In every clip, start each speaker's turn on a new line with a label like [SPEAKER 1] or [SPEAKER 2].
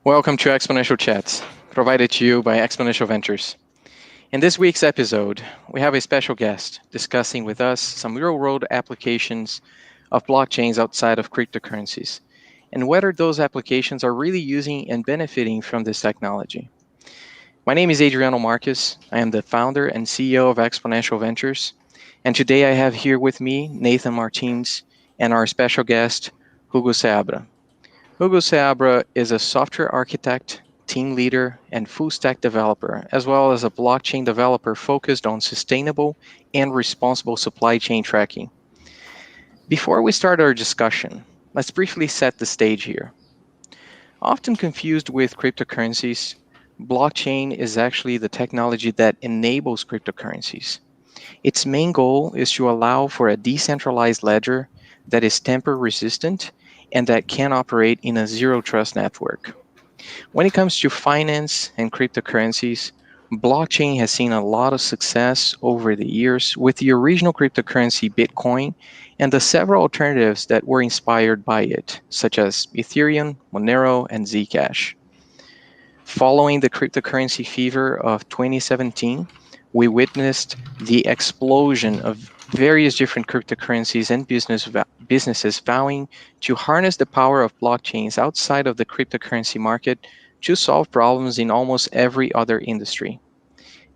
[SPEAKER 1] Welcome to Exponential Chats, provided to you by Exponential Ventures. In this week's episode, we have a special guest discussing with us some real-world applications of blockchains outside of cryptocurrencies, and whether those applications are really using and benefiting from this technology. My name is Adriano Marques. I am the founder and CEO of Exponential Ventures, and today I have here with me Nathan Martins and our special guest, Hugo Seabra. Hugo Seabra is a software architect, team leader, and full-stack developer, as well as a blockchain developer focused on sustainable and responsible supply chain tracking. Before we start our discussion, let's briefly set the stage here. Often confused with cryptocurrencies, blockchain is actually the technology that enables cryptocurrencies. Its main goal is to allow for a decentralized ledger that is tamper-resistant and that can operate in a zero-trust network. When it comes to finance and cryptocurrencies, blockchain has seen a lot of success over the years with the original cryptocurrency Bitcoin and the several alternatives that were inspired by it, such as Ethereum, Monero, and Zcash. Following the cryptocurrency fever of 2017, we witnessed the explosion of various different cryptocurrencies and businesses vowing to harness the power of blockchains outside of the cryptocurrency market to solve problems in almost every other industry.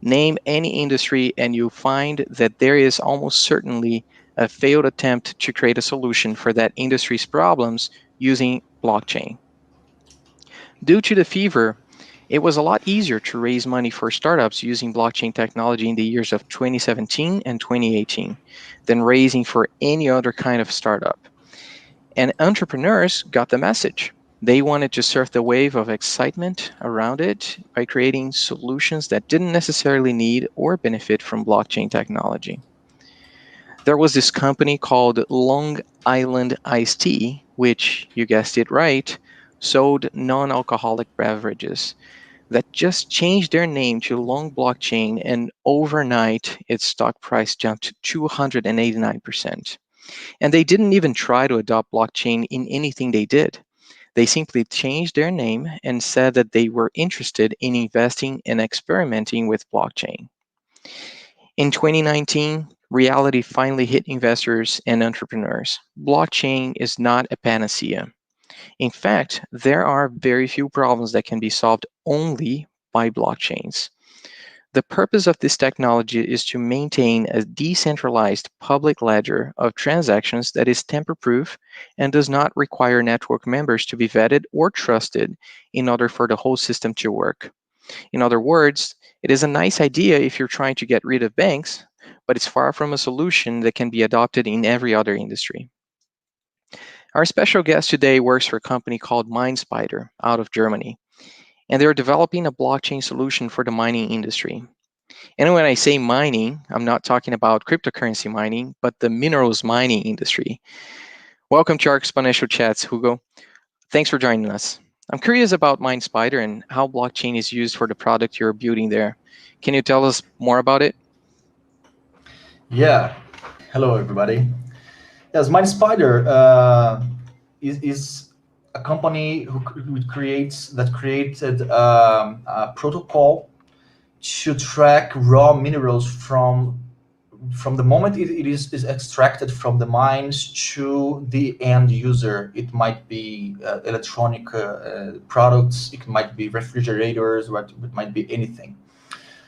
[SPEAKER 1] Name any industry and you'll find that there is almost certainly a failed attempt to create a solution for that industry's problems using blockchain. Due to the fever, it was a lot easier to raise money for startups using blockchain technology in the years of 2017 and 2018 than raising for any other kind of startup. And entrepreneurs got the message. They wanted to surf the wave of excitement around it by creating solutions that didn't necessarily need or benefit from blockchain technology. There was this company called Long Island Iced Tea, which, you guessed it right, sold non-alcoholic beverages that just changed their name to Long Blockchain, and overnight its stock price jumped 289%. And they didn't even try to adopt blockchain in anything they did. They simply changed their name and said that they were interested in investing and experimenting with blockchain. In 2019, reality finally hit investors and entrepreneurs. Blockchain is not a panacea. In fact, there are very few problems that can be solved only by blockchains. The purpose of this technology is to maintain a decentralized public ledger of transactions that is tamper-proof and does not require network members to be vetted or trusted in order for the whole system to work. In other words, it is a nice idea if you're trying to get rid of banks, but it's far from a solution that can be adopted in every other industry. Our special guest today works for a company called MineSpider out of Germany, and they're developing a blockchain solution for the mining industry. And when I say mining, I'm not talking about cryptocurrency mining, but the minerals mining industry. Welcome to our Exponential Chats, Hugo. Thanks for joining us. I'm curious about MineSpider and how blockchain is used for the product you're building there. Can you tell us more about it?
[SPEAKER 2] Yeah. Hello, everybody. Yes, MindSpider is a company who created a protocol to track raw minerals from the moment it is extracted from the mines to the end user. It might be electronic products, it might be refrigerators, or it might be anything.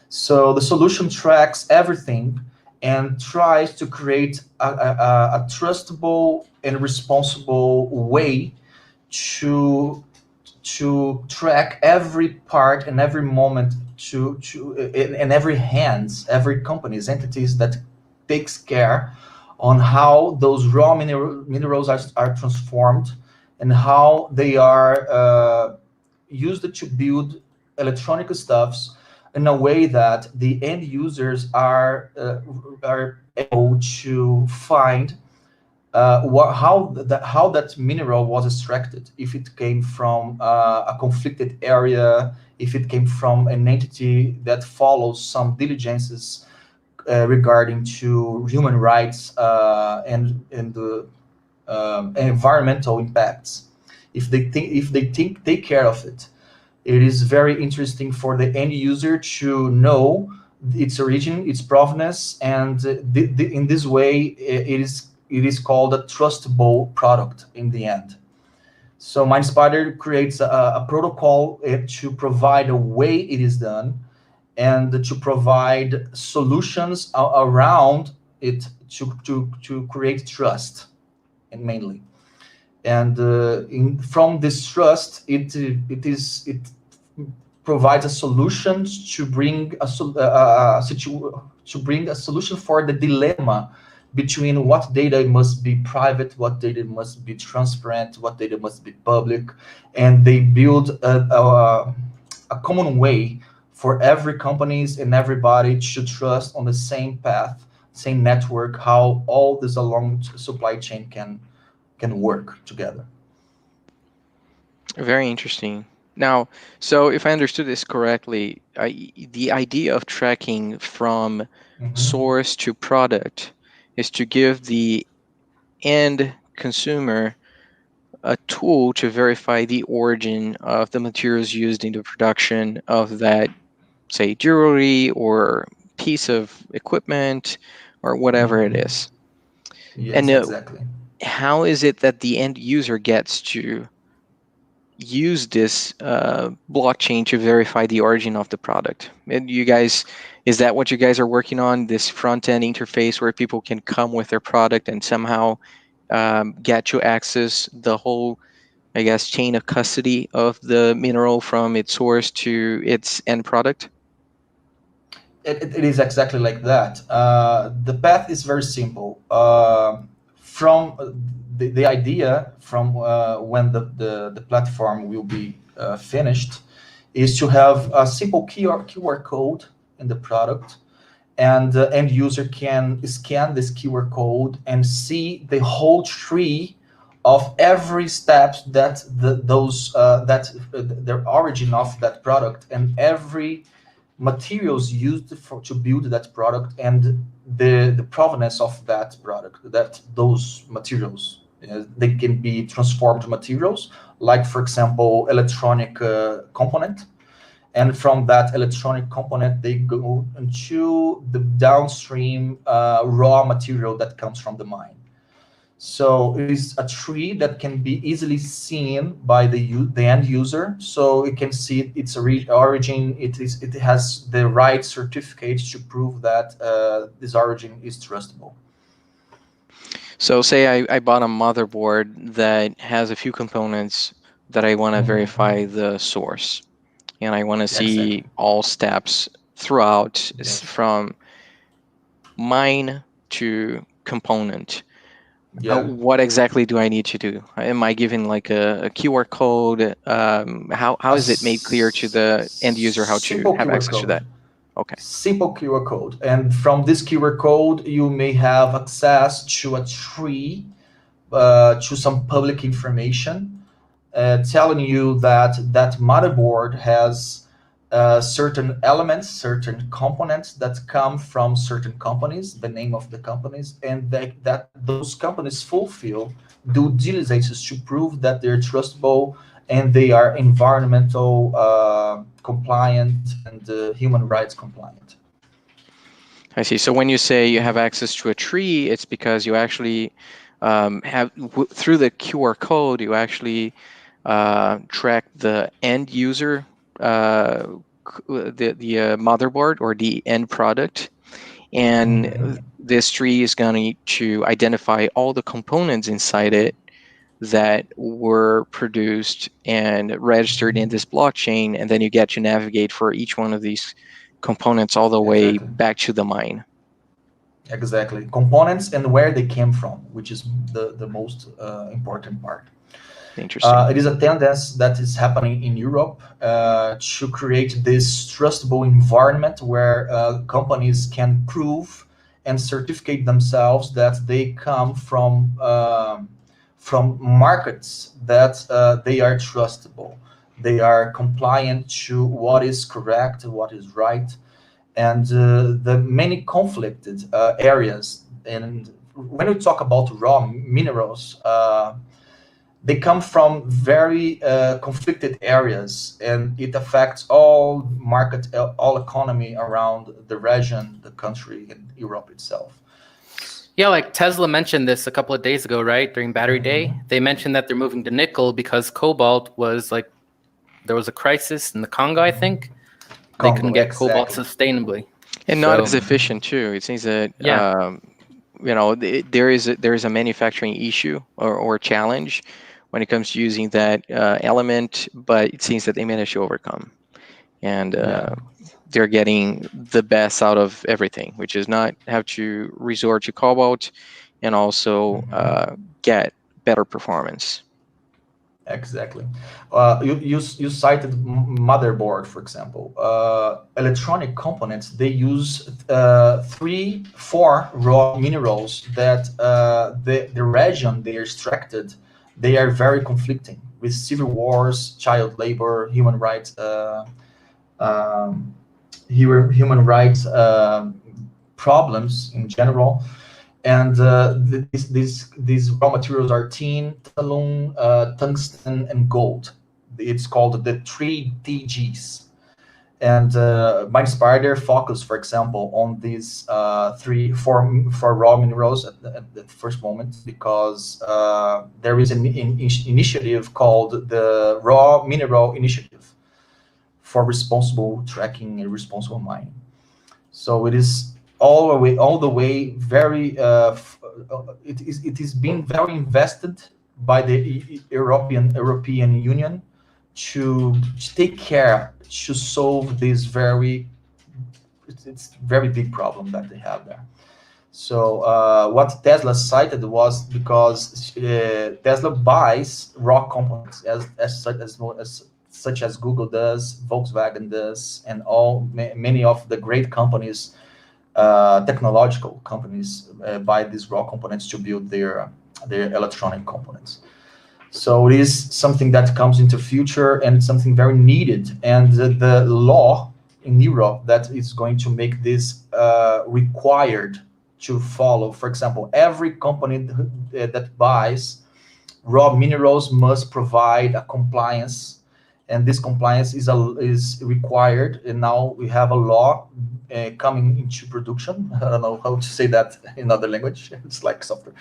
[SPEAKER 2] So the solution tracks everything and tries to create a trustable and responsible way to track every part and every moment and every hands, every company's entities that takes care on how those raw minerals are transformed and how they are used to build electronic stuffs in a way that the end users are able to find how that mineral was extracted, if it came from a conflicted area, if it came from an entity that follows some diligences regarding to human rights and the environmental impacts. If they take care of it. It is very interesting for the end user to know its origin, its provenance, and in this way, it is called a trustable product in the end. So MindSpider creates a protocol to provide a way it is done and to provide solutions around it to create trust, and mainly. And from this trust, it provides a solution to bring to bring a solution for the dilemma between what data must be private, what data must be transparent, what data must be public, and they build a common way for every companies and everybody to trust on the same path, same network, how all this along supply chain can work together.
[SPEAKER 1] Very interesting. Now, so if I understood this correctly, the idea of tracking from
[SPEAKER 2] Mhm.
[SPEAKER 1] source to product is to give the end consumer a tool to verify the origin of the materials used in the production of that, say, jewelry or piece of equipment or whatever it
[SPEAKER 2] Mhm.
[SPEAKER 1] is. And
[SPEAKER 2] Yes, exactly.
[SPEAKER 1] how is it that the end user gets to use this blockchain to verify the origin of the product? And you guys, is that what you guys are working on? This front end interface where people can come with their product and somehow get to access the whole, I guess, chain of custody of the mineral from its source to its end product?
[SPEAKER 2] It is exactly like that. The path is very simple. From the idea from when the platform will be finished is to have a simple QR code in the product, and the end user can scan this QR code and see the whole tree of every step that the origin of that product and every materials used to build that product and the provenance of that product, that those materials. They can be transformed materials, like for example electronic component, and from that electronic component they go into the downstream raw material that comes from the mine. So it is a tree that can be easily seen by the end user, so it can see its origin. It has the right certificate to prove that this origin is trustable.
[SPEAKER 1] So say I bought a motherboard that has a few components that I want to verify
[SPEAKER 2] Mhm.
[SPEAKER 1] the source, and I want to
[SPEAKER 2] Exactly.
[SPEAKER 1] see all steps throughout
[SPEAKER 2] Yes.
[SPEAKER 1] from mine to component.
[SPEAKER 2] Yeah.
[SPEAKER 1] What exactly do I need to do? Am I given like a QR code? How
[SPEAKER 2] A
[SPEAKER 1] is it made clear to the end user how to
[SPEAKER 2] simple
[SPEAKER 1] have
[SPEAKER 2] QR
[SPEAKER 1] access to
[SPEAKER 2] code.
[SPEAKER 1] that? Okay.
[SPEAKER 2] Simple QR code, and from this QR code you may have access to a tree, to some public information, telling you that that motherboard has certain elements, certain components that come from certain companies, the name of the companies, and that those companies fulfill due diligences to prove that they're trustable and they are environmental compliant and human rights compliant.
[SPEAKER 1] I see. So when you say you have access to a tree, it's because you actually through the QR code, you actually track the end user, the motherboard or the end product, and
[SPEAKER 2] Mhm.
[SPEAKER 1] this tree is going to identify all the components inside it that were produced and registered in this blockchain, and then you get to navigate for each one of these components all the way
[SPEAKER 2] Exactly.
[SPEAKER 1] back to the mine.
[SPEAKER 2] Exactly. Components and where they came from, which is the most important part.
[SPEAKER 1] Interesting.
[SPEAKER 2] It is a tendency that is happening in Europe to create this trustable environment where companies can prove and certificate themselves that they come from markets that they are trustable. They are compliant to what is correct, what is right, and the many conflicted areas. And when we talk about raw minerals, they come from very conflicted areas, and it affects all market, all economy around the region, the country, and Europe itself.
[SPEAKER 3] Yeah, like Tesla mentioned this a couple of days ago, right? During Battery Day, they mentioned that they're moving to nickel because cobalt was like, there was a crisis in the Congo, I think. They couldn't get cobalt sustainably.
[SPEAKER 1] And not as efficient too. It seems that there is a manufacturing issue or challenge when it comes to using that element, but it seems that they managed to overcome, and they're getting the best out of everything, which is not have to resort to cobalt, and also get better performance.
[SPEAKER 2] Exactly. You cited motherboard, for example. Electronic components, they use 3-4 raw minerals that the region they are extracted, they are very conflicting with civil wars, child labor, human rights, human rights problems in general. And these raw materials are tin, tantalum, tungsten, and gold. It's called the 3TGs. And MindSpider focus, for example, on these four raw minerals at the first moment, because there is an initiative called the Raw Mineral Initiative for responsible tracking and responsible mining. So it is all the way very it is being very invested by the European Union to take care to solve this it's very big problem that they have there. So what Tesla cited was because Tesla buys raw components such as Google does, Volkswagen does, and many of the great companies, technological companies, buy these raw components to build their electronic components. So it is something that comes into future and something very needed. And the law in Europe that is going to make this required to follow. For example, every company that buys raw minerals must provide a compliance, and this compliance is required. And now we have a law coming into production. I don't know how to say that in other language. It's like software.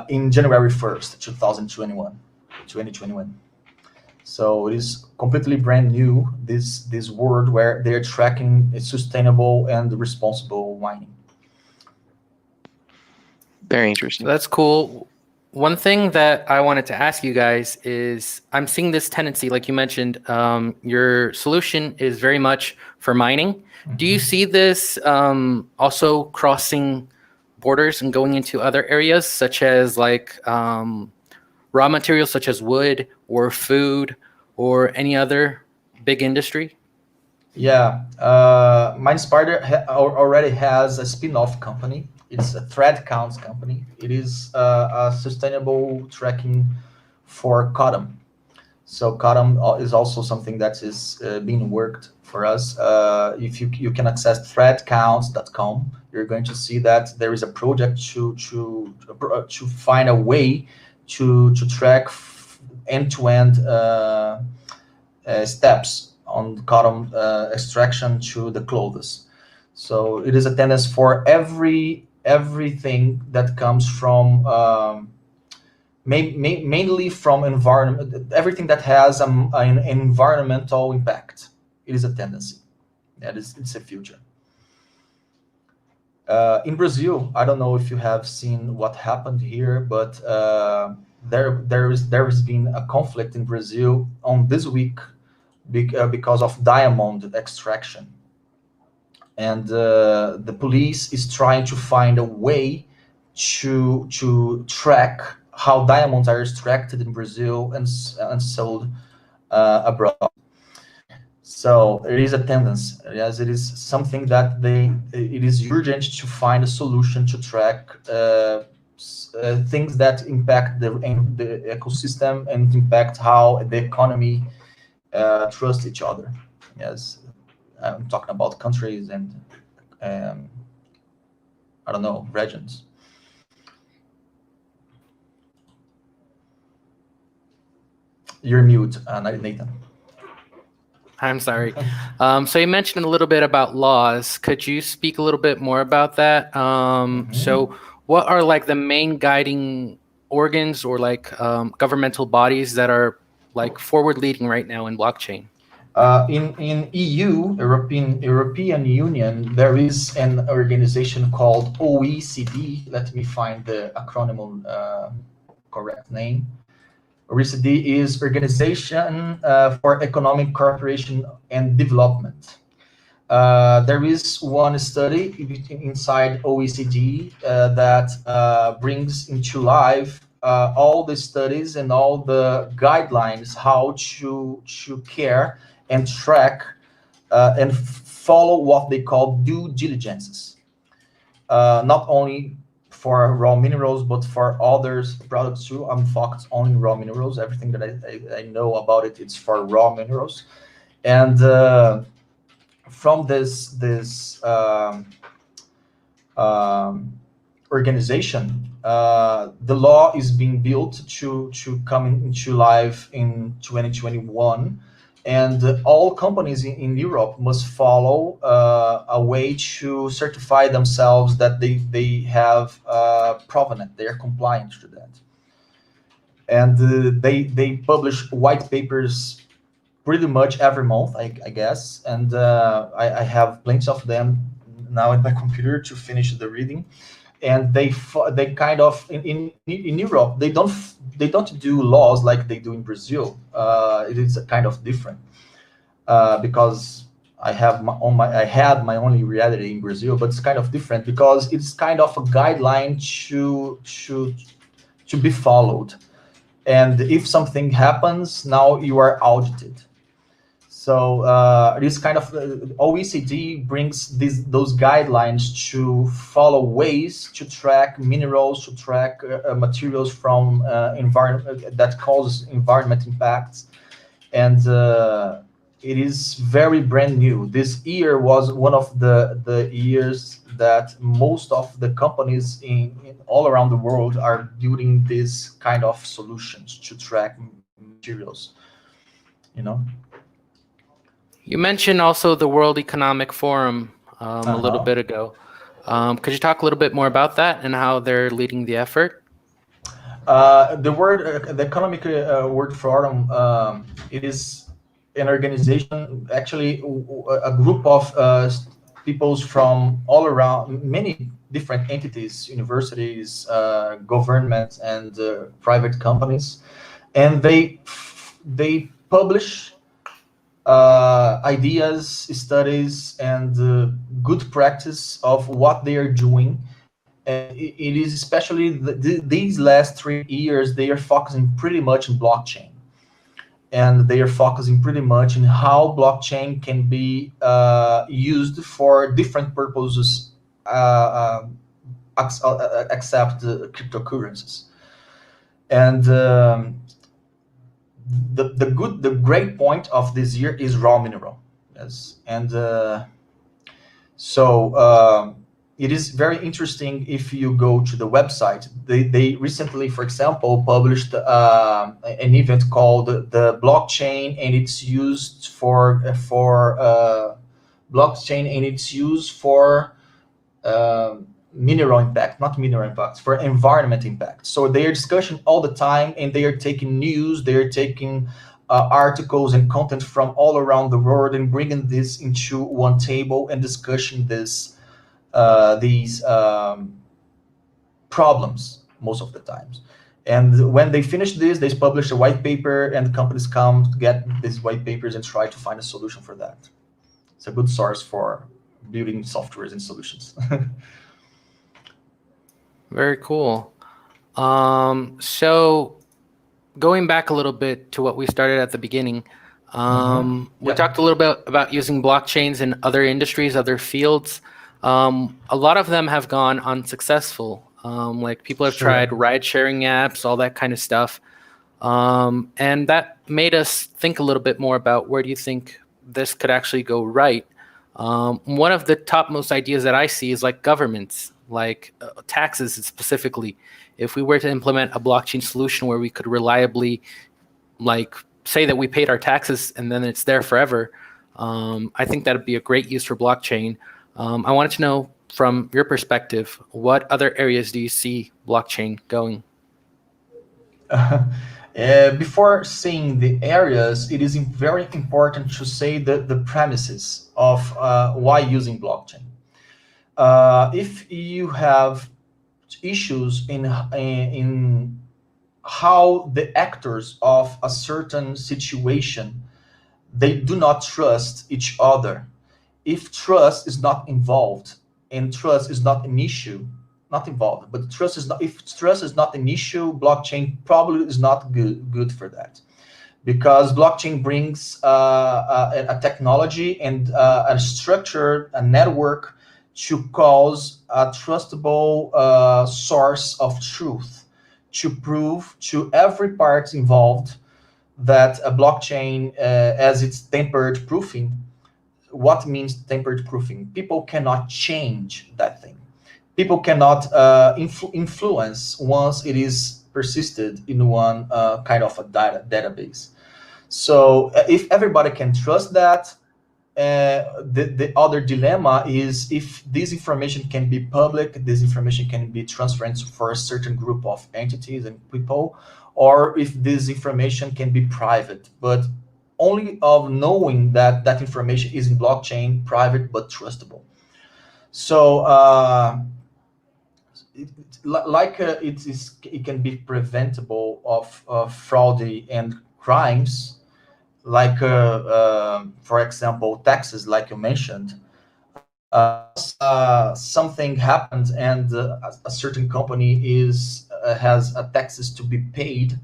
[SPEAKER 2] In January 1st, 2021. So it is completely brand new, this world where they're tracking sustainable and responsible mining.
[SPEAKER 1] Very interesting.
[SPEAKER 3] So that's cool. One thing that I wanted to ask you guys is, I'm seeing this tendency, like you mentioned, your solution is very much for mining. Mm-hmm. Do you see this also crossing borders and going into other areas, such as like raw materials such as wood or food or any other big industry?
[SPEAKER 2] Yeah, MindSpider already has a spin-off company. It's a thread counts company. It is a sustainable tracking for cotton. So cotton is also something that is being worked for us. If you can access threadcounts.com, you're going to see that there is a project to find a way to track end-to-end steps on cotton extraction to the clothes. So it is a tendency for everything that comes from mainly from environment, everything that has an environmental impact. It is a tendency. It's a future. In Brazil, I don't know if you have seen what happened here, but there has been a conflict in Brazil on this week because of diamond extraction. And the police is trying to find a way to track how diamonds are extracted in Brazil and sold abroad. So it is a tendency. Yes, it is something that it is urgent to find a solution to track things that impact the ecosystem and impact how the economy trust each other. Yes, I'm talking about countries and I don't know, regions. You're mute, Nathan.
[SPEAKER 3] I'm sorry. So you mentioned a little bit about laws. Could you speak a little bit more about that? So what are like the main guiding organs or like governmental bodies that are like forward leading right now in blockchain?
[SPEAKER 2] In EU, European Union, there is an organization called OECD. Let me find the acronym correct name. OECD is Organization for Economic Cooperation and Development. There is one study inside OECD that brings into life all the studies and all the guidelines how to care and track and follow what they call due diligences. Not only for raw minerals, but for others products too. I'm focused only raw minerals. Everything that I know about it, it's for raw minerals. And from this organization, the law is being built to come into life in 2021, and all companies in Europe must follow a way to certify themselves that they have provenance, they are compliant to that, and they publish white papers pretty much every month, I guess, and I have plenty of them now in my computer to finish the reading. And they kind of in Europe they don't do laws like they do in Brazil. It is a kind of different because I had my only reality in Brazil, but it's kind of different because it's kind of a guideline to be followed. And if something happens, now you are audited. So this kind of OECD brings those guidelines to follow ways to track minerals, to track materials from environment that causes environment impacts, and it is very brand new. This year was one of the years that most of the companies in all around the world are building this kind of solutions to track materials. You know.
[SPEAKER 3] You mentioned also the World Economic Forum a little bit ago. Could you talk a little bit more about that and how they're leading the effort?
[SPEAKER 2] The Economic World Forum, it is an organization, actually a group of peoples from all around, many different entities, universities, government, and private companies, and they publish ideas, studies, and good practice of what they are doing. And it is especially these last 3 years, they are focusing pretty much on blockchain. And they are focusing pretty much on how blockchain can be used for different purposes, except cryptocurrencies. And the great point of this year is raw mineral. Yes, and so it is very interesting if you go to the website. They recently, for example, published an event called the blockchain and its use for blockchain and its use for mineral impact, not mineral impacts, for environment impact. So they are discussing all the time, and they are taking news, they are taking articles and content from all around the world and bringing this into one table and discussing these problems most of the times. And when they finish this, they publish a white paper, and companies come to get these white papers and try to find a solution for that. It's a good source for building softwares and solutions.
[SPEAKER 3] Very cool. So going back a little bit to what we started at the beginning, we talked a little bit about using blockchains in other industries, other fields. A lot of them have gone unsuccessful. Like people have tried ride sharing apps, all that kind of stuff. And that made us think a little bit more about where do you think this could actually go right. One of the topmost ideas that I see is like governments, like taxes specifically. If we were to implement a blockchain solution where we could reliably like say that we paid our taxes and then it's there forever. I think that'd be a great use for blockchain. I wanted to know from your perspective, what other areas do you see blockchain going?
[SPEAKER 2] Before saying the areas, it is very important to say the premises of why using blockchain. If you have issues in how the actors of a certain situation, they do not trust each other. If trust is not involved, and trust is not an issue, not involved, but trust is not, if trust is not an issue, blockchain probably is not good for that, because blockchain brings a technology and a structure, a network, to cause a trustable source of truth, to prove to every part involved that a blockchain, as it's tempered proofing. What means tempered proofing? People cannot change that thing. People cannot influence once it is persisted in one kind of a database. So if everybody can trust that, the other dilemma is if this information can be public, this information can be transferred for a certain group of entities and people, or if this information can be private, but only of knowing that that information is in blockchain, private but trustable. So it can be preventable of fraud and crimes, like for example taxes, like you mentioned. Something happens and a certain company has a taxes to be paid,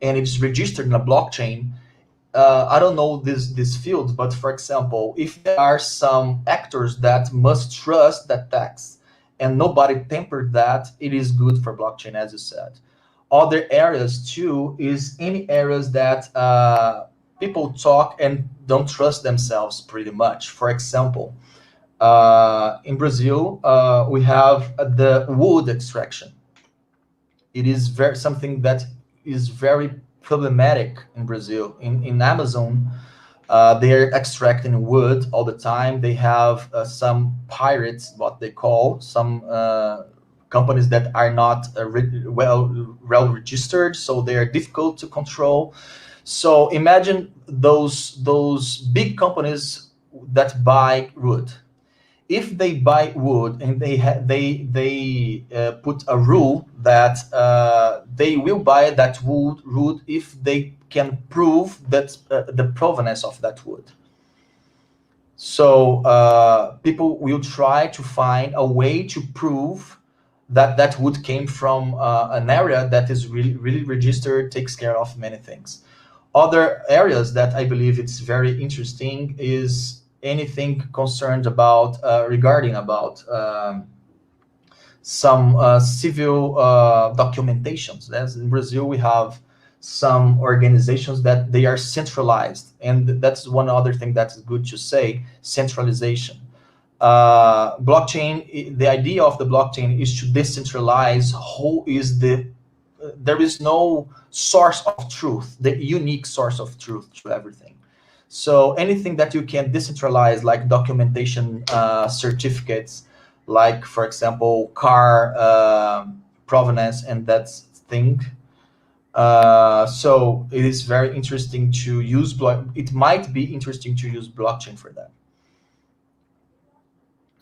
[SPEAKER 2] and it's registered in a blockchain. I don't know this field, but for example, if there are some actors that must trust that tax and nobody tempered that, it is good for blockchain, as you said. Other areas too is any areas that people talk and don't trust themselves pretty much. For example, in Brazil, we have the wood extraction. It is something that is very problematic in Brazil. In Amazon, they are extracting wood all the time. They have some pirates, what they call, some companies that are not well registered, so they are difficult to control. So imagine those big companies that buy wood. If they buy wood and they put a rule that they will buy that wood if they can prove that the provenance of that wood. So people will try to find a way to prove that that wood came from an area that is really registered, takes care of many things. Other areas that I believe it's very interesting is anything concerned about regarding about some civil documentations. As in Brazil, we have some organizations that they are centralized, and that's one other thing that's good to say: centralization. Blockchain. The idea of the blockchain is to decentralize. Who is the? There is no source of truth, the unique source of truth to everything. So anything that you can decentralize, like documentation certificates, like for example car provenance and that thing. So it is very interesting to use it might be interesting to use blockchain for that.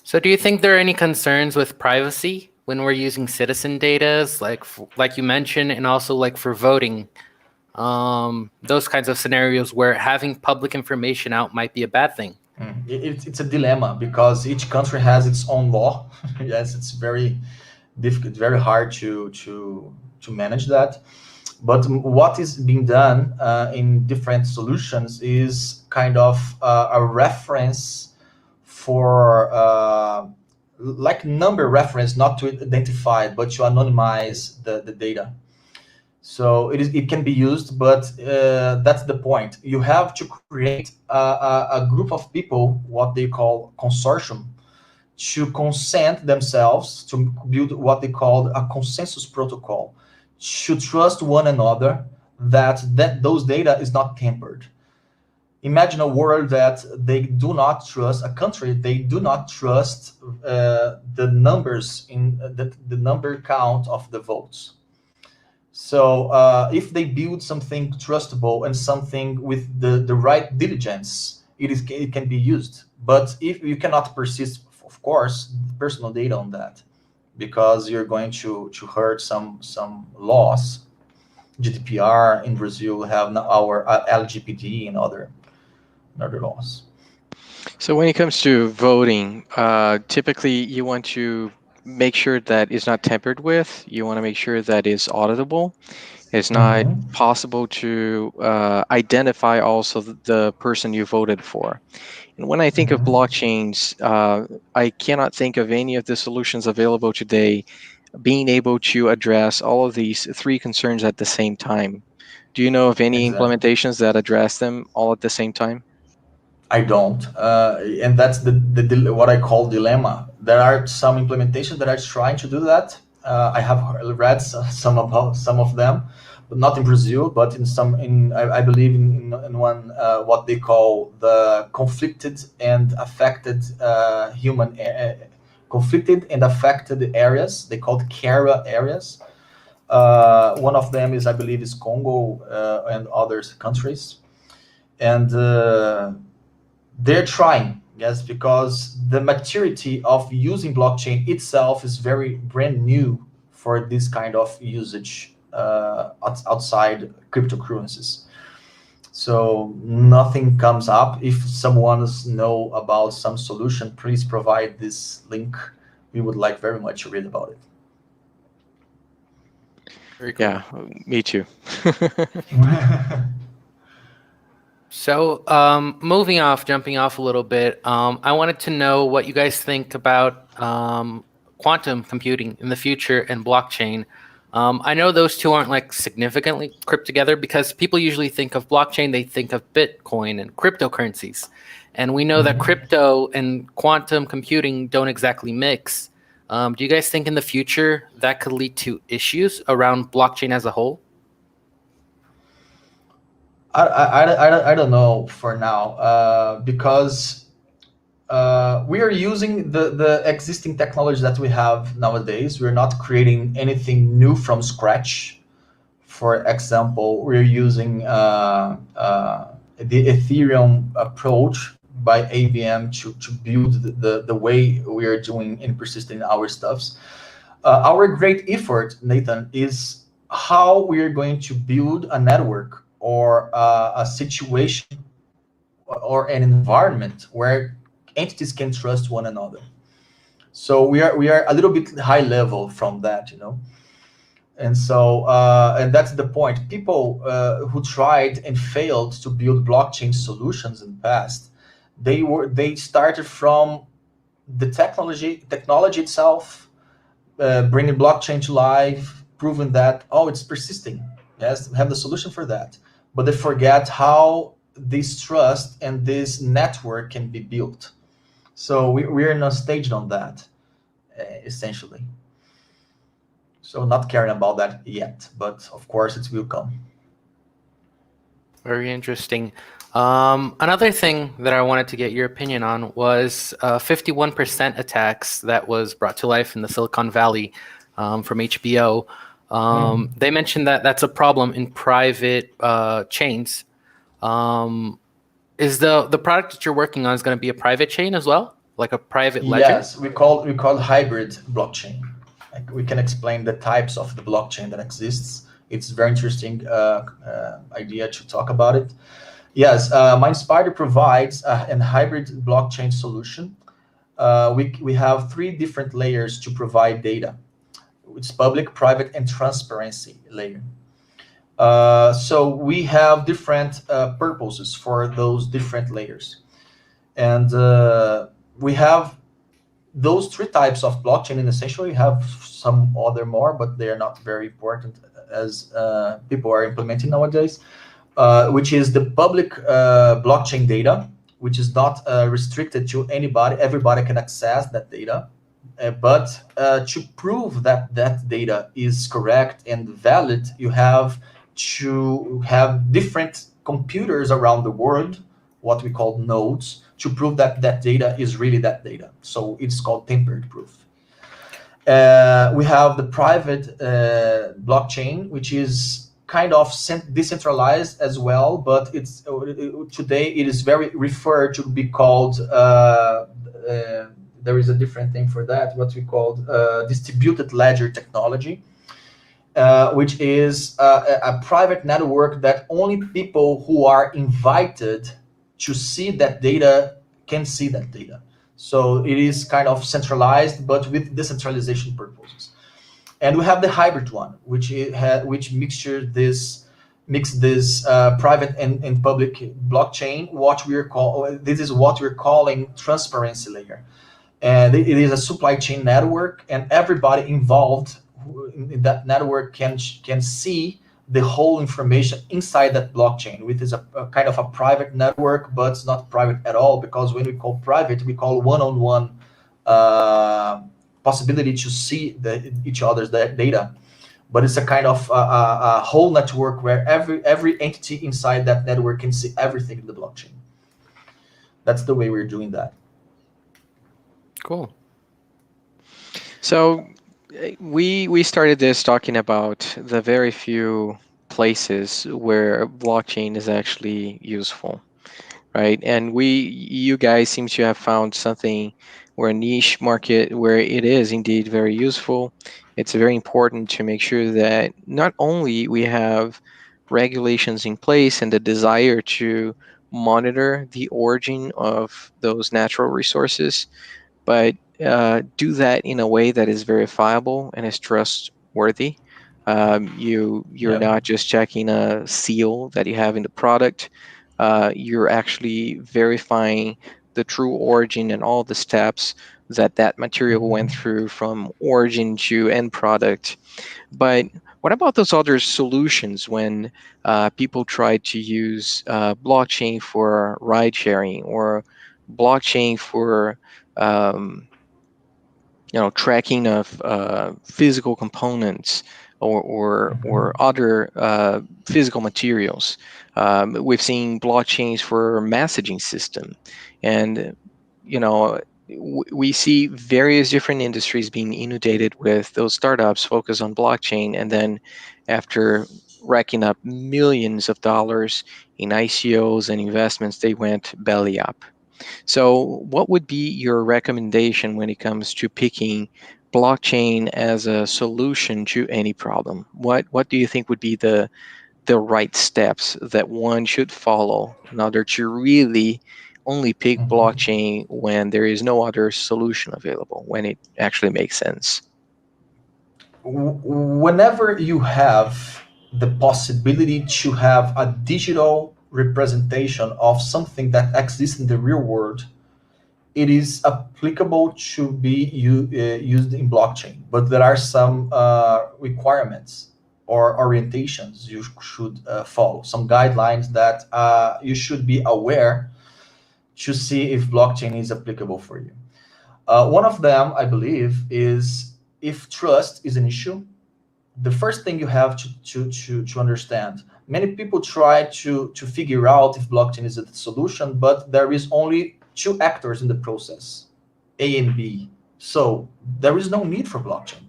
[SPEAKER 3] So do you think there are any concerns with privacy when we're using citizen data, like you mentioned, and also like for voting? Those kinds of scenarios where having public information out might be a bad thing.
[SPEAKER 2] It's a dilemma because each country has its own law. Yes, it's very difficult, very hard to manage that. But what is being done in different solutions is kind of a reference for like number reference, not to identify, but to anonymize the data. So it can be used, but that's the point. You have to create a group of people, what they call consortium, to consent themselves to build what they call a consensus protocol, to trust one another, that those data is not tampered. Imagine a world that they do not trust, a country they do not trust the numbers in the number count of the votes. So if they build something trustable and something with the right diligence, it can be used. But if you cannot persist, of course, personal data on that, because you're going to hurt some laws. GDPR in Brazil have our LGBT and other laws.
[SPEAKER 1] So when it comes to voting, typically you want to make sure that it's not tampered with. You want to make sure that it's auditable. It's not possible to identify also the person you voted for. And when I think of blockchains, I cannot think of any of the solutions available today being able to address all of these three concerns at the same time. Do you know of any
[SPEAKER 2] Exactly.
[SPEAKER 1] implementations that address them all at the same time?
[SPEAKER 2] I don't, and that's the what I call dilemma. There are some implementations that are trying to do that. I have read some of them, but not in Brazil, but in some I believe in one what they call the conflicted and affected human conflicted and affected areas. They called CARA areas. One of them is, I believe, is Congo and other countries, and they're trying, yes, because the maturity of using blockchain itself is very brand new for this kind of usage outside cryptocurrencies. So nothing comes up. If someone knows about some solution, please provide this link. We would like very much to read about it.
[SPEAKER 3] Very cool.
[SPEAKER 1] Yeah, me too.
[SPEAKER 3] So, jumping off a little bit, I wanted to know what you guys think about quantum computing in the future and blockchain. I know those two aren't like significantly crimped together because people usually think of blockchain, they think of Bitcoin and cryptocurrencies. And we know that crypto and quantum computing don't exactly mix. Do you guys think in the future that could lead to issues around blockchain as a whole?
[SPEAKER 2] I don't know for now, because we are using the existing technology that we have nowadays. We're not creating anything new from scratch. For example, we're using the Ethereum approach by AVM to build the way we are doing and persisting our stuffs. Our great effort, Nathan, is how we are going to build a network or a situation or an environment where entities can trust one another. So we are a little bit high level from that, and so and that's the point. People who tried and failed to build blockchain solutions in the past, they started from the technology itself, bringing blockchain to life, proving that it's persisting. Yes, we have the solution for that, but they forget how this trust and this network can be built. So we're in a stage on that, essentially. So not caring about that yet, but of course it will come.
[SPEAKER 3] Very interesting. Another thing that I wanted to get your opinion on was 51% attacks that was brought to life in the Silicon Valley from HBO. They mentioned that that's a problem in private chains. Is the product that you're working on is going to be a private chain as well, like a private ledger?
[SPEAKER 2] Yes, we call hybrid blockchain. Like, we can explain the types of the blockchain that exists. It's very interesting idea to talk about it. Yes, MindSpider provides a hybrid blockchain solution. We have three different layers to provide data. It's public, private, and transparency layer. So we have different purposes for those different layers. And we have those three types of blockchain, and essentially we have some other more, but they are not very important as people are implementing nowadays, which is the public blockchain data, which is not restricted to anybody. Everybody can access that data. But to prove that that data is correct and valid, you have to have different computers around the world, what we call nodes, to prove that that data is really that data. So it's called tampered proof. We have the private blockchain, which is kind of decentralized as well, but it's today it is very referred to be called. There is a different thing for that, what we call distributed ledger technology, which is a private network that only people who are invited to see that data can see that data. So it is kind of centralized, but with decentralization purposes. And we have the hybrid one, which mix this private and public blockchain. This is what we're calling transparency layer. And it is a supply chain network, and everybody involved in that network can see the whole information inside that blockchain, which is a kind of a private network, but it's not private at all, because when we call private, we call one-on-one possibility to see each other's data. But it's a kind of a whole network where every entity inside that network can see everything in the blockchain. That's the way we're doing that.
[SPEAKER 3] Cool.
[SPEAKER 1] So we started this talking about the very few places where blockchain is actually useful, right? And you guys seem to have found something where a niche market where it is indeed very useful. It's very important to make sure that not only we have regulations in place and the desire to monitor the origin of those natural resources, but do that in a way that is verifiable and is trustworthy. You're not just checking a seal that you have in the product. You're actually verifying the true origin and all the steps that material went through from origin to end product. But what about those other solutions when people try to use blockchain for ride sharing or blockchain for tracking of physical components or other physical materials? We've seen blockchains for messaging system, and we see various different industries being inundated with those startups focused on blockchain, and then after racking up millions of dollars in ICOs and investments, they went belly up. So what would be your recommendation when it comes to picking blockchain as a solution to any problem? What do you think would be the right steps that one should follow in order to really only pick blockchain when there is no other solution available, when it actually makes sense?
[SPEAKER 2] Whenever you have the possibility to have a digital representation of something that exists in the real world, it is applicable to be used in blockchain. But there are some requirements or orientations you should follow, some guidelines that you should be aware to see if blockchain is applicable for you. One of them, I believe, is if trust is an issue. The first thing you have to understand, many people try to figure out if blockchain is a solution, but there is only two actors in the process, A and B. So there is no need for blockchain,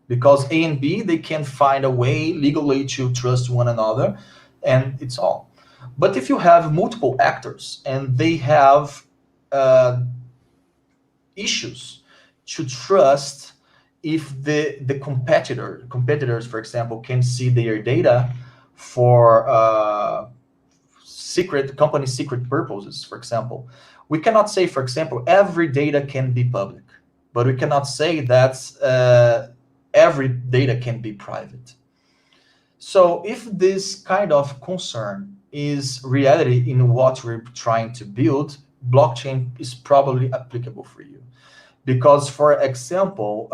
[SPEAKER 2] because A and B, they can find a way legally to trust one another, and it's all. But if you have multiple actors and they have issues to trust if the competitors, for example, can see their data for company secret purposes, for example, we cannot say, for example, every data can be public, but we cannot say that every data can be private. So if this kind of concern is reality in what we're trying to build, blockchain is probably applicable for you. Because, for example,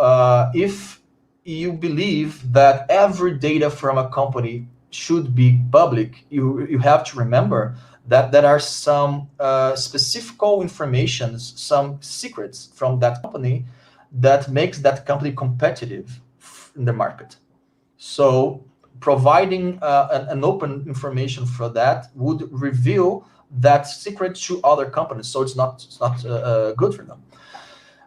[SPEAKER 2] if you believe that every data from a company should be public, you have to remember that there are some specific informations, some secrets from that company that makes that company competitive in the market. So providing an open information for that would reveal that secret to other companies, so it's not good for them.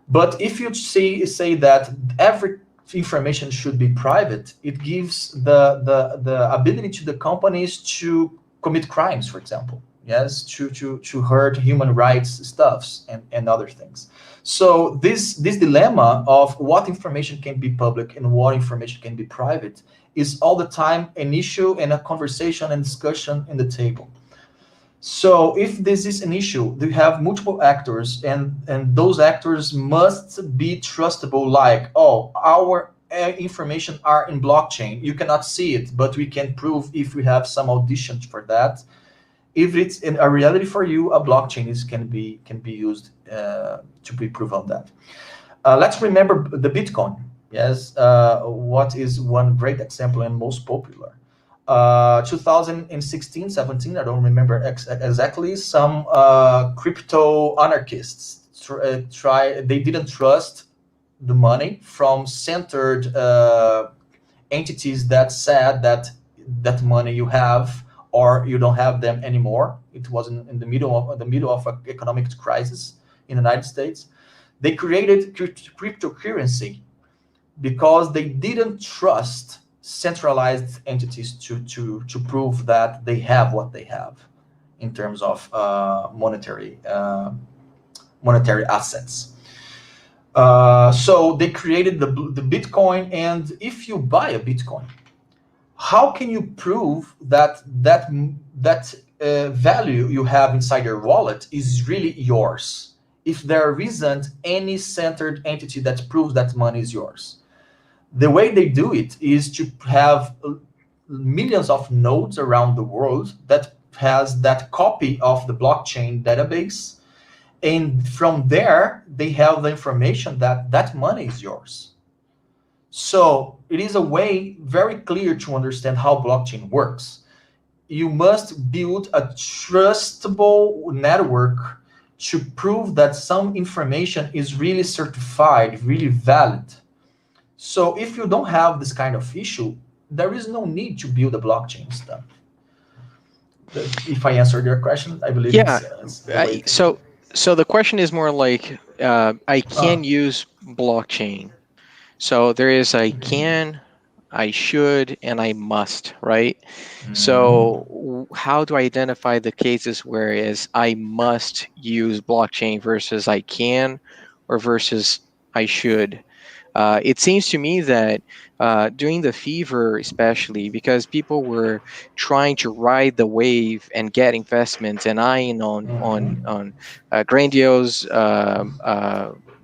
[SPEAKER 2] But if you say that every information should be private, it gives the ability to the companies to commit crimes, for example, yes, to hurt human rights stuffs and other things. So this dilemma of what information can be public and what information can be private is all the time an issue and a conversation and discussion in the table. So if this is an issue, you have multiple actors, and those actors must be trustable, like, oh, our information are in blockchain. You cannot see it, but we can prove if we have some auditions for that. If it's in a reality for you, a blockchain can be used to be proof on that. Let's remember the Bitcoin. Yes, what is one great example and most popular? 2016, 17, I don't remember exactly. Some crypto anarchists they didn't trust the money from centered entities that said that money you have or you don't have them anymore. It was in the middle of an economic crisis in the United States. They created cryptocurrency because they didn't trust centralized entities to prove that they have what they have in terms of monetary assets. So they created the Bitcoin, and if you buy a Bitcoin, how can you prove that value you have inside your wallet is really yours if there isn't any centered entity that proves that money is yours? The way they do it is to have millions of nodes around the world that has that copy of the blockchain database, and from there they have the information that that money is yours. So it is a way very clear to understand how blockchain works. You must build a trustable network to prove that some information is really certified, really valid. So if you don't have this kind of issue, there is no need to build a blockchain stuff. If I answered your question, I believe
[SPEAKER 1] Yeah.
[SPEAKER 2] it's the way to
[SPEAKER 1] So the question is more like I can
[SPEAKER 2] Ah.
[SPEAKER 1] use blockchain. So there is I can, I should, and I must, right? So how do I identify the cases where is I must use blockchain versus I can, or versus I should? It seems to me that during the fever, especially because people were trying to ride the wave and get investments and eyeing on grandiose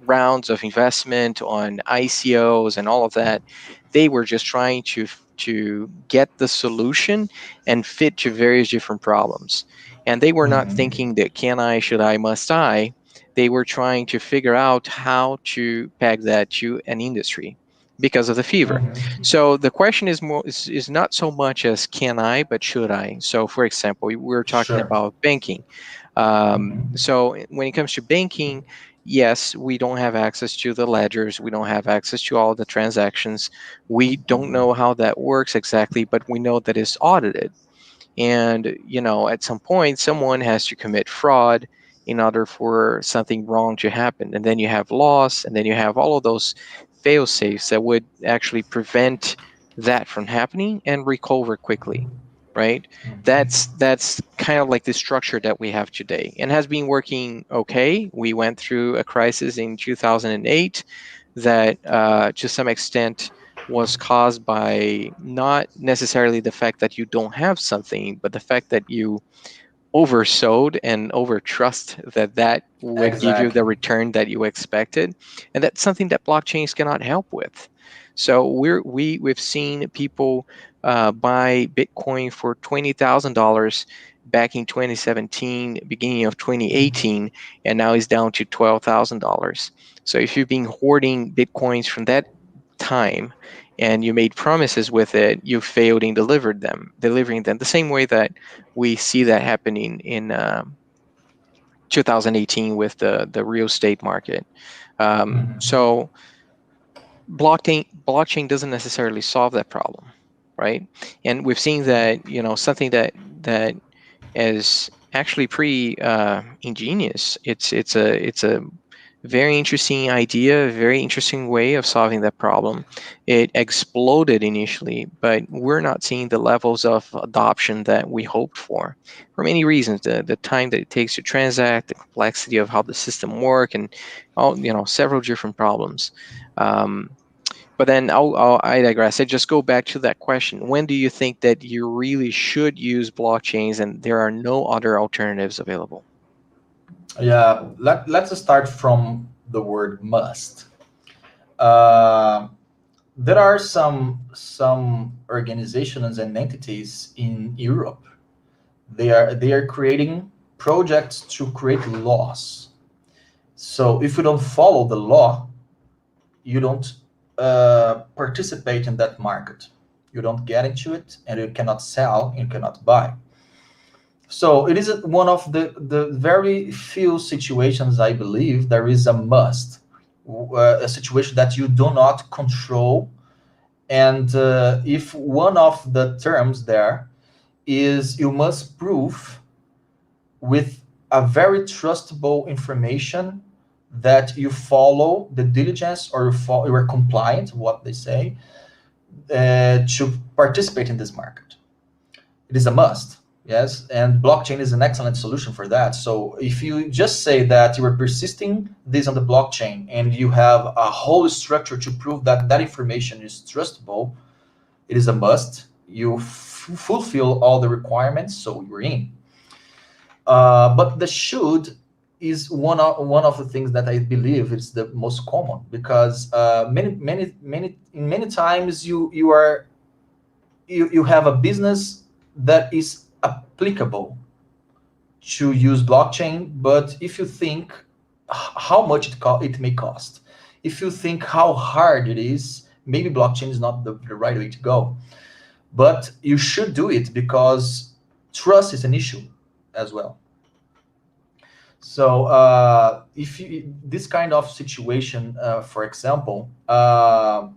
[SPEAKER 1] rounds of investment on ICOs and all of that, they were just trying to get the solution and fit to various different problems. And they were not thinking that can I, should I, must I. They were trying to figure out how to peg that to an industry because of the fever. So the question is more is not so much as can I, but should I. So for example, we were talking
[SPEAKER 2] Sure.
[SPEAKER 1] about banking. So when it comes to banking, yes, we don't have access to the ledgers. We don't have access to all the transactions. We don't know how that works exactly, but we know that it's audited. And, at some point, someone has to commit fraud in order for something wrong to happen. And then you have loss, and then you have all of those fail safes that would actually prevent that from happening and recover quickly, right? That's kind of like the structure that we have today and has been working okay. We went through a crisis in 2008 that to some extent was caused by not necessarily the fact that you don't have something, but the fact that you oversold and overtrust that would give you the
[SPEAKER 2] Exactly.
[SPEAKER 1] return that you expected, and that's something that blockchains cannot help with. So we've seen people buy Bitcoin for $20,000 back in 2017, beginning of 2018, and now it's down to $12,000. So if you've been hoarding Bitcoins from that time and you made promises with it, you failed in delivering them the same way that we see that happening in 2018 with the real estate market. So blockchain doesn't necessarily solve that problem, right? And we've seen that, something that is actually pretty ingenious. It's a very interesting idea, very interesting way of solving that problem. It exploded initially, but we're not seeing the levels of adoption that we hoped for many reasons. The time that it takes to transact, the complexity of how the system work, and all, several different problems. Um, but then I digress. I just go back to that question. When do you think that you really should use blockchains and there are no other alternatives available?
[SPEAKER 2] Yeah, let's start from the word must. Uh, there are some organizations and entities in Europe. They are creating projects to create laws. So if you don't follow the law, you don't participate in that market. You don't get into it, and you cannot sell, you cannot buy. So it is one of the very few situations, I believe, there is a must, a situation that you do not control. And if one of the terms there is you must prove with a very trustable information that you follow the diligence, or you are compliant, what they say, to participate in this market. It is a must. Yes, and blockchain is an excellent solution for that. So if you just say that you are persisting this on the blockchain and you have a whole structure to prove that that information is trustable, it is a must. You fulfill all the requirements, so you're in. But the should is one of the things that I believe is the most common, because many times you have a business that is applicable to use blockchain, but if you think how much it may cost, if you think how hard it is, maybe blockchain is not the right way to go. But you should do it because trust is an issue as well. So if you, this kind of situation, for example, I'll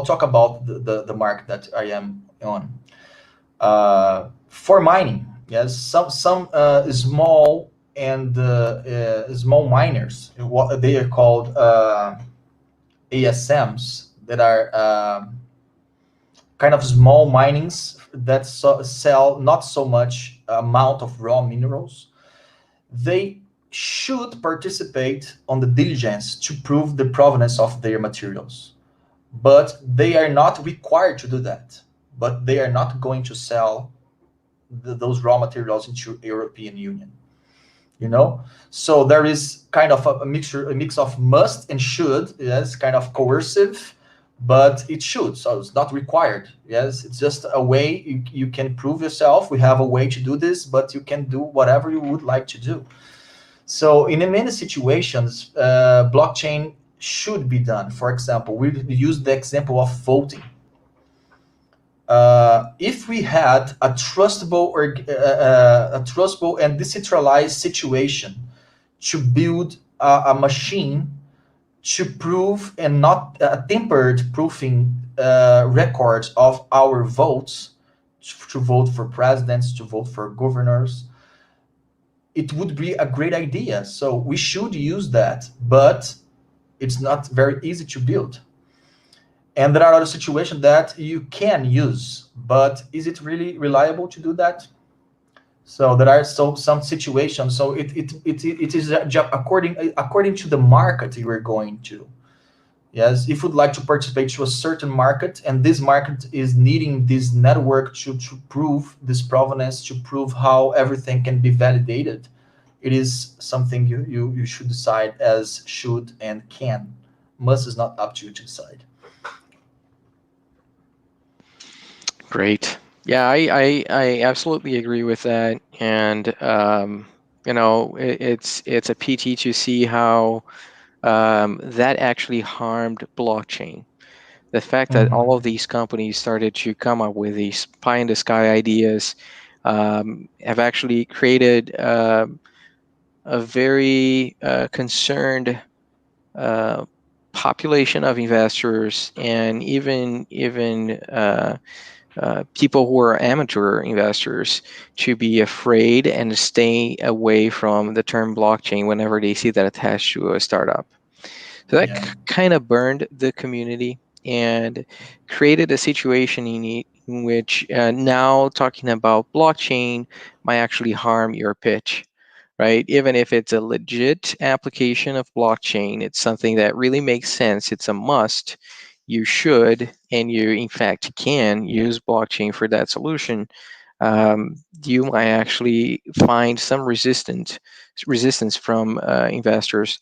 [SPEAKER 2] talk about the market that I am on. For mining, yes, some small and small miners, what they are called ASMs, that are kind of small minings that sell not so much amount of raw minerals. They should participate on the diligence to prove the provenance of their materials, but they are not required to do that. But they are not going to sell those raw materials into European Union. So there is kind of a mix of must and should. Yes, kind of coercive, but it should. So it's not required. Yes, it's just a way you can prove yourself. We have a way to do this, but you can do whatever you would like to do. So in many situations, blockchain should be done. For example, we use the example of voting. If we had a trustable and decentralized situation to build a machine to prove, and not tempered proofing records of our votes, to vote for presidents, to vote for governors, it would be a great idea. So we should use that, but it's not very easy to build. And there are other situations that you can use, but is it really reliable to do that? So there are some situations. So it is according to the market you are going to. Yes, if you'd like to participate to a certain market, and this market is needing this network to prove this provenance, to prove how everything can be validated, it is something you should decide as should and can. Must is not up to you to decide.
[SPEAKER 1] Great. Yeah, I absolutely agree with that. And it's a pity to see how that actually harmed blockchain. The fact that all of these companies started to come up with these pie in the sky ideas have actually created a very concerned population of investors and even people who are amateur investors to be afraid and stay away from the term blockchain whenever they see that attached to a startup. So that
[SPEAKER 2] Yeah.
[SPEAKER 1] kind of burned the community and created a situation in which now talking about blockchain might actually harm your pitch, right? Even if it's a legit application of blockchain, it's something that really makes sense, it's a must. You should, and you in fact can use blockchain for that solution. You might actually find some resistance from investors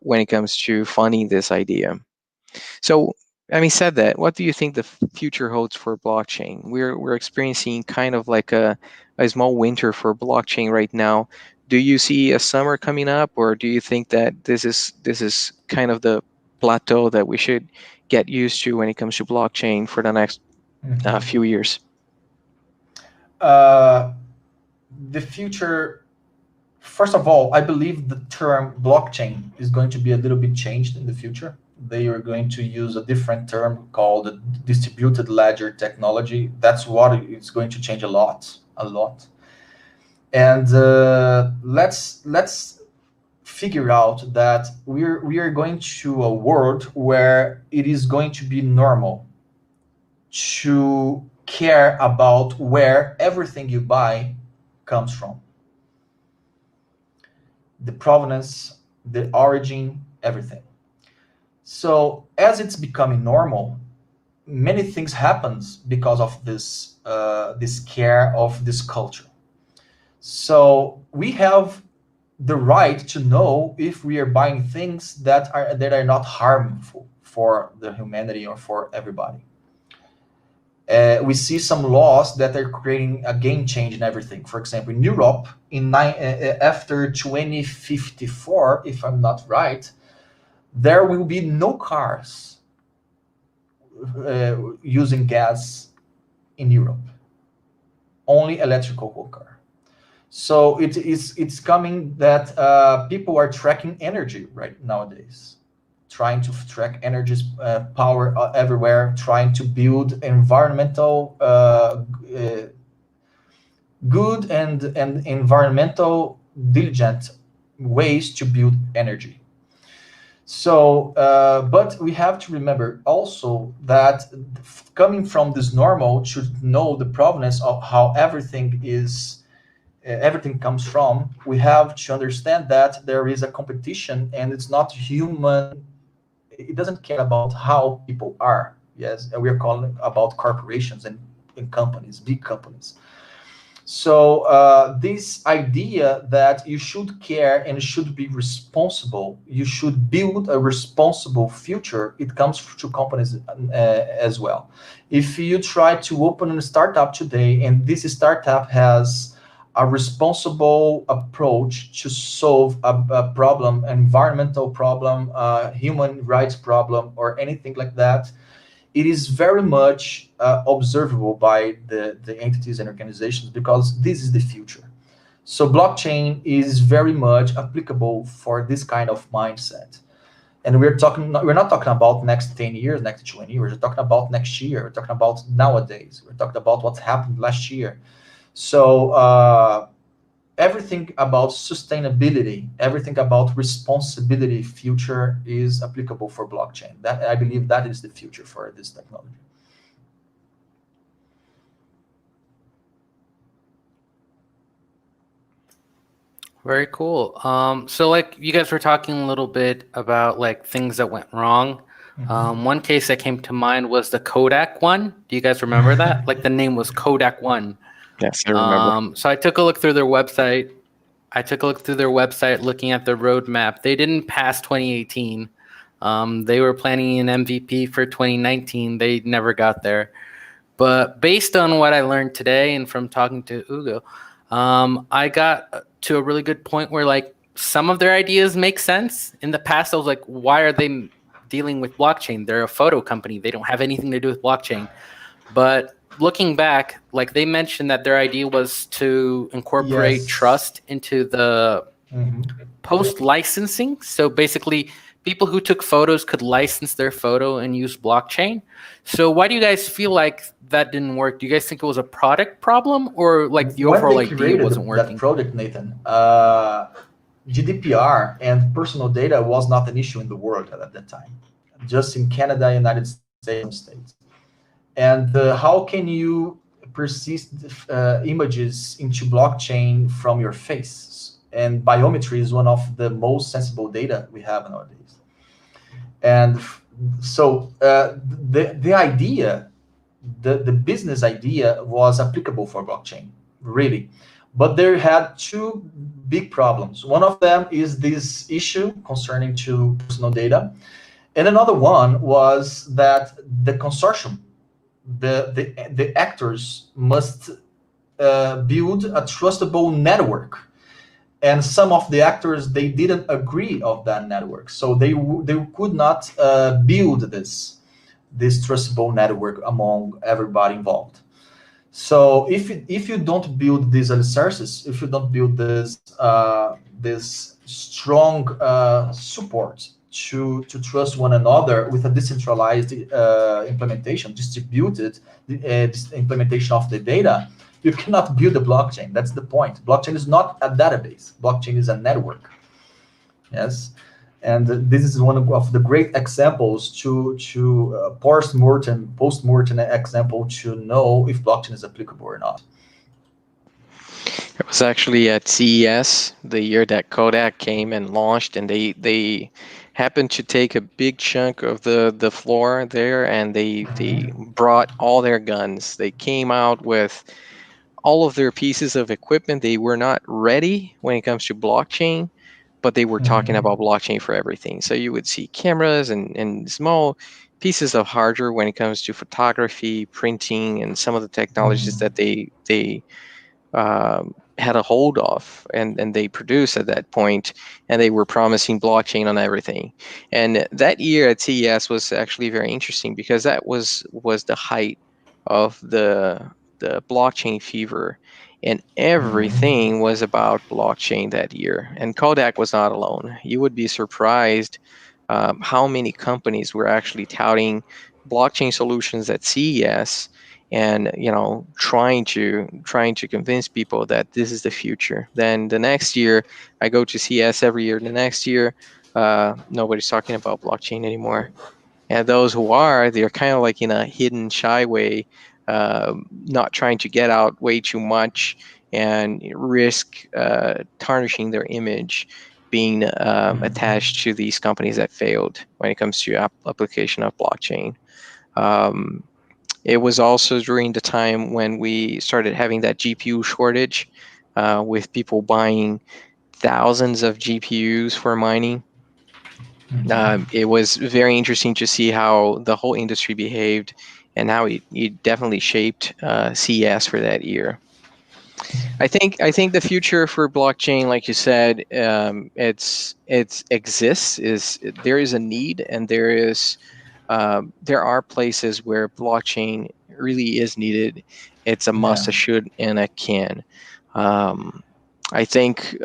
[SPEAKER 1] when it comes to funding this idea. So, having said that, what do you think the future holds for blockchain? We're experiencing kind of like a small winter for blockchain right now. Do you see a summer coming up, or do you think that this is kind of the plateau that we should get used to when it comes to blockchain for the next few years?
[SPEAKER 2] Uh, the future, first of all, I believe the term blockchain is going to be a little bit changed in the future. They are going to use a different term called distributed ledger technology. That's what it's going to change a lot, a lot. And let's figure out that we are going to a world where it is going to be normal to care about where everything you buy comes from, the provenance, the origin, everything. So as it's becoming normal, many things happens because of this care of this culture. So we have the right to know if we are buying things that are not harmful for the humanity or for everybody. We see some laws that are creating a game change in everything. For example, in Europe, after 2054, if I'm not right, there will be no cars using gas in Europe. Only electrical car. So it's coming that people are tracking energy right nowadays, trying to track energy power everywhere, trying to build environmental good and environmental diligent ways to build energy. So, but we have to remember also that coming from this normal should know the provenance of how everything is, everything comes from. We have to understand that there is a competition, and it's not human. It doesn't care about how people are. Yes, and we are calling about corporations and companies, big companies. So this idea that you should care and should be responsible, you should build a responsible future, it comes to companies as well. If you try to open a startup today and this startup has a responsible approach to solve a problem, environmental problem, human rights problem, or anything like that, it is very much observable by the entities and organizations, because this is the future. So blockchain is very much applicable for this kind of mindset. And we're not talking about next 10 years, next 20 years. We're talking about next year. We're talking about nowadays. We're talking about what happened last year. So everything about sustainability, everything about responsibility future is applicable for blockchain. That, I believe, that is the future for this technology.
[SPEAKER 3] Very cool. So like you guys were talking a little bit about like things that went wrong. One case that came to mind was the Kodak one. Do you guys remember that? Like the name was Kodak One.
[SPEAKER 1] Yes, I remember.
[SPEAKER 3] So I took a look through their website. Looking at their roadmap. They didn't pass 2018. They were planning an MVP for 2019. They never got there. But based on what I learned today and from talking to Hugo, I got to a really good point where like some of their ideas make sense. In the past, I was like, why are they dealing with blockchain? They're a photo company. They don't have anything to do with blockchain. But looking back, like they mentioned that their idea was to incorporate
[SPEAKER 2] Yes.
[SPEAKER 3] trust into the post licensing. So basically, people who took photos could license their photo and use blockchain. So why do you guys feel like that didn't work? Do you guys think it was a product problem, or like the
[SPEAKER 2] When
[SPEAKER 3] overall
[SPEAKER 2] they
[SPEAKER 3] idea
[SPEAKER 2] created
[SPEAKER 3] wasn't working?
[SPEAKER 2] that product, Nathan, GDPR and personal data was not an issue in the world at that time, just in Canada, United States, some states. And how can you persist images into blockchain from your face? And biometry is one of the most sensible data we have nowadays. And so the idea, the business idea was applicable for blockchain, really. But there had two big problems. One of them is this issue concerning to personal data. And another one was that the consortium, the actors must build a trustable network. And some of the actors, they didn't agree of that network. So they could not build this trustable network among everybody involved. So if you don't build these alicerces, if you don't build this strong support to trust one another with a decentralized implementation, distributed implementation of the data, you cannot build a blockchain. That's the point. Blockchain is not a database. Blockchain is a network. Yes. And this is one of the great examples to post-mortem example to know if blockchain is applicable or not.
[SPEAKER 1] It was actually at CES, the year that Kodak came and launched, and they happened to take a big chunk of the floor there, and they brought all their guns. They came out with all of their pieces of equipment. They were not ready when it comes to blockchain, but they were talking about blockchain for everything. So you would see cameras and small pieces of hardware when it comes to photography, printing, and some of the technologies that they had a hold of and they produced at that point, and they were promising blockchain on everything. And that year at CES was actually very interesting because that was the height of the blockchain fever, and everything was about blockchain that year. And Kodak was not alone. You would be surprised how many companies were actually touting blockchain solutions at CES, and trying to convince people that this is the future. Then the next year, I go to CES every year. The next year, nobody's talking about blockchain anymore. And those who are, they're kind of like in a hidden, shy way, not trying to get out way too much and risk tarnishing their image, being attached to these companies that failed when it comes to application of blockchain. It was also during the time when we started having that GPU shortage, with people buying thousands of GPUs for mining. It was very interesting to see how the whole industry behaved and how it definitely shaped CES for that year. I think the future for blockchain, like you said, it exists. There is a need, and there are places where blockchain really is needed. It's a must, a should, and a can. I think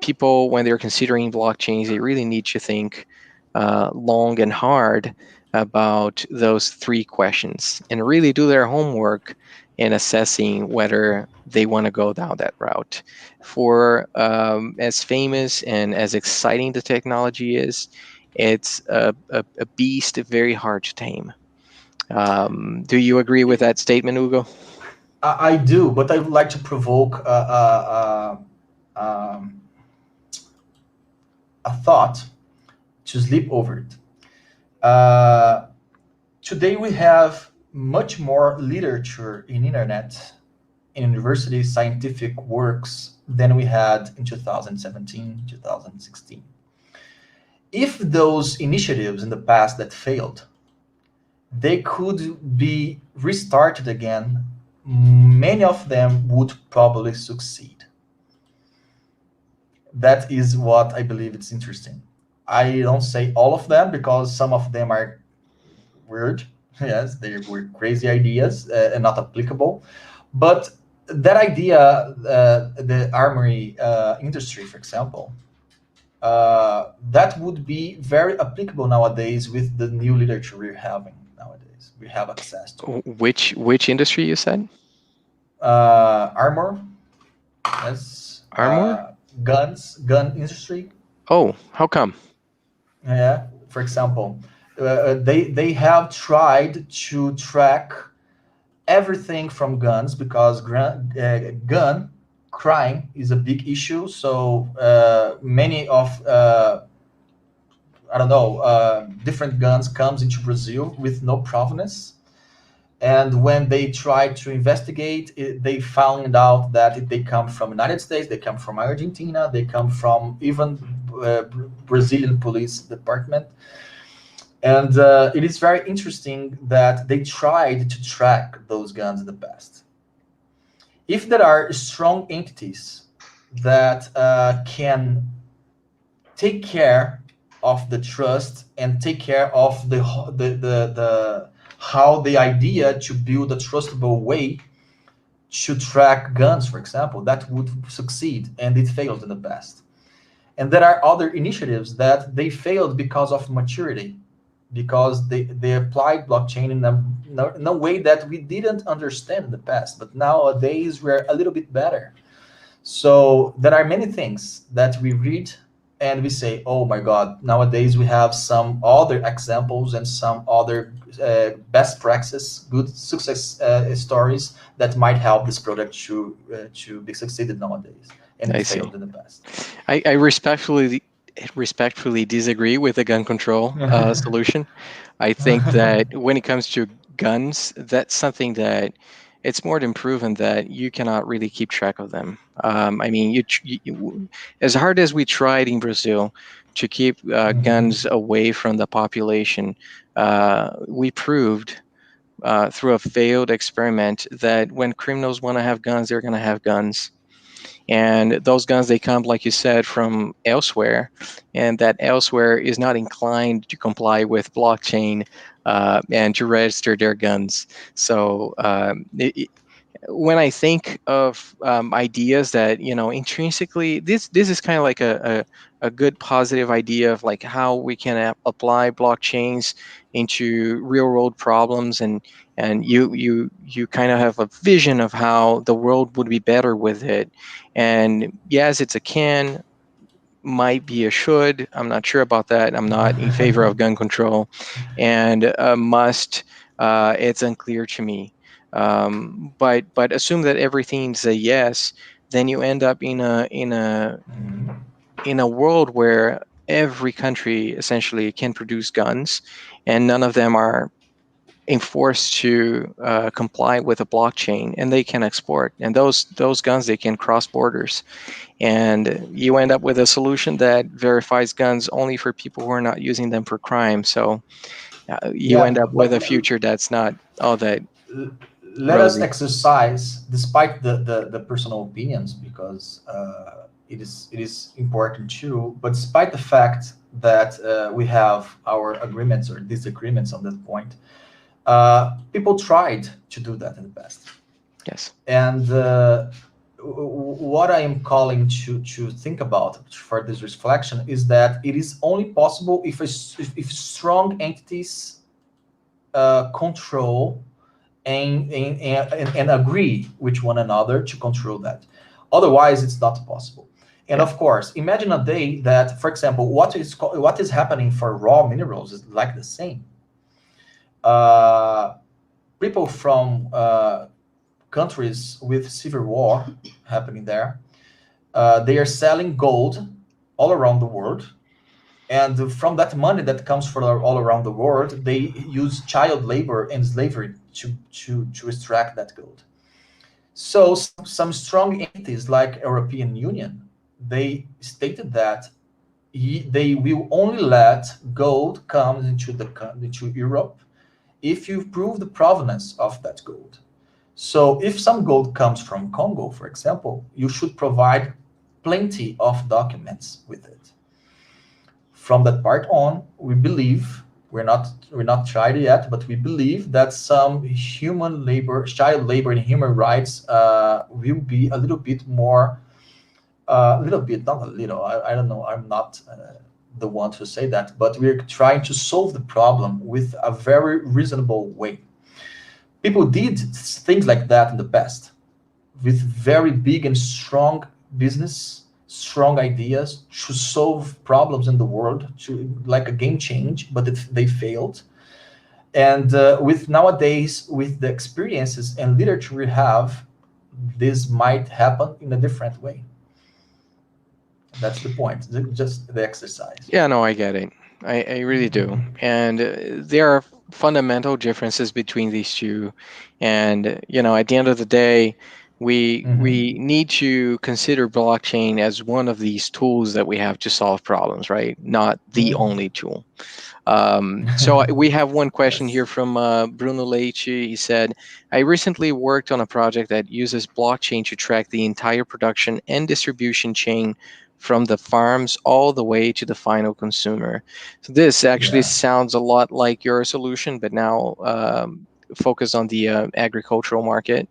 [SPEAKER 1] people, when they're considering blockchains, they really need to think long and hard about those three questions and really do their homework in assessing whether they want to go down that route. For as famous and as exciting the technology is, it's a beast very hard to tame. Do you agree with that statement, Hugo?
[SPEAKER 2] I do, but I would like to provoke a thought to sleep over it. Today we have much more literature in internet, in university scientific works than we had in 2017, 2016. If those initiatives in the past that failed, they could be restarted again, many of them would probably succeed. That is what I believe it's interesting. I don't say all of them because some of them are weird. Yes, they were crazy ideas and not applicable. But that idea, the armory industry, for example, that would be very applicable nowadays with the new literature we're having nowadays. We have access to
[SPEAKER 1] Which industry you said?
[SPEAKER 2] armor, yes,
[SPEAKER 1] Armor?
[SPEAKER 2] gun industry.
[SPEAKER 1] Oh, how come?
[SPEAKER 2] Yeah, for example, they have tried to track everything from guns because gun crime is a big issue. So many of I don't know different guns comes into Brazil with no provenance. And when they tried to investigate, they found out that they come from United States, they come from Argentina, they come from even Brazilian police department. And it is very interesting that they tried to track those guns in the past. If there are strong entities that can take care of the trust and take care of the how the idea to build a trustable way to track guns, for example, that would succeed, and it failed in the past. And there are other initiatives that they failed because of maturity, because they applied blockchain in a way that we didn't understand in the past, but nowadays we're a little bit better. So there are many things that we read and we say, oh my God, nowadays we have some other examples and some other best practices, good success stories that might help this product to be succeeded nowadays. And
[SPEAKER 1] I
[SPEAKER 2] it
[SPEAKER 1] see.
[SPEAKER 2] failed in the past.
[SPEAKER 1] I respectfully disagree with the gun control solution. I think that when it comes to guns, that's something that it's more than proven that you cannot really keep track of them. I mean, as hard as we tried in Brazil to keep guns away from the population, we proved through a failed experiment that when criminals want to have guns, they're going to have guns. And those guns, they come, like you said, from elsewhere, and that elsewhere is not inclined to comply with blockchain and to register their guns. So when I think of ideas that, intrinsically, this is kind of like a good positive idea of like how we can apply blockchains into real world problems, and you kind of have a vision of how the world would be better with it. And yes, it's a can, might be a should. I'm not sure about that. I'm not in favor of gun control, and a must. It's unclear to me. But assume that everything's a yes, then you end up in a world where every country essentially can produce guns, and none of them are enforced to comply with a blockchain, and they can export. And those guns, they can cross borders, and you end up with a solution that verifies guns only for people who are not using them for crime. So you end up with a future that's not all that
[SPEAKER 2] let us
[SPEAKER 1] rosy.
[SPEAKER 2] exercise, despite the personal opinions, because it is important too. But despite the fact that we have our agreements or disagreements on that point, people tried to do that in the past.
[SPEAKER 1] Yes.
[SPEAKER 2] And what I am calling to think about for this reflection is that it is only possible if strong entities control and agree with one another to control that. Otherwise, it's not possible. And of course, imagine a day that, for example, what is happening for raw minerals is like the same. People from countries with civil war happening there, they are selling gold all around the world. And from that money that comes from all around the world, they use child labor and slavery to extract that gold. So some strong entities like European Union, they stated that they will only let gold come into Europe if you prove the provenance of that gold. So if some gold comes from Congo, for example, you should provide plenty of documents with it. From that part on, we believe, we're not tried yet, but we believe that some human labor, child labor and human rights will be a little bit more a little bit, not a little. I don't know. I'm not the one to say that, but we're trying to solve the problem with a very reasonable way. People did things like that in the past with very big and strong business, strong ideas to solve problems in the world, to like a game change, but they failed. And with nowadays, with the experiences and literature we have, this might happen in a different way. That's the point, just the exercise.
[SPEAKER 1] Yeah, no, I get it. I really do. And there are fundamental differences between these two. And, at the end of the day, we need to consider blockchain as one of these tools that we have to solve problems, right? Not the only tool. So we have one question
[SPEAKER 2] Yes.
[SPEAKER 1] here from Bruno Leite. He said, I recently worked on a project that uses blockchain to track the entire production and distribution chain from the farms all the way to the final consumer. So this actually
[SPEAKER 2] Yeah.
[SPEAKER 1] sounds a lot like your solution, but now focused on the agricultural market.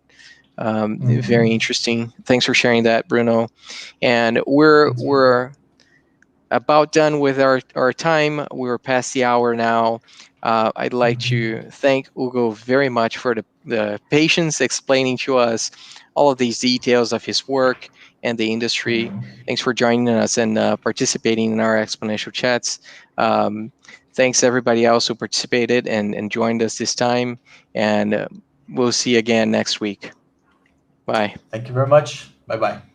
[SPEAKER 1] Very interesting. Thanks for sharing that, Bruno. And
[SPEAKER 2] Thanks for that.
[SPEAKER 1] we're about done with our time. We're past the hour now. I'd like to thank Hugo very much for the patience explaining to us all of these details of his work and the industry. Thanks for joining us and participating in our Exponential Chats. Um, Thanks everybody else who participated and joined us this time. And we'll see you again next week. Bye.
[SPEAKER 2] Thank you very much. Bye bye.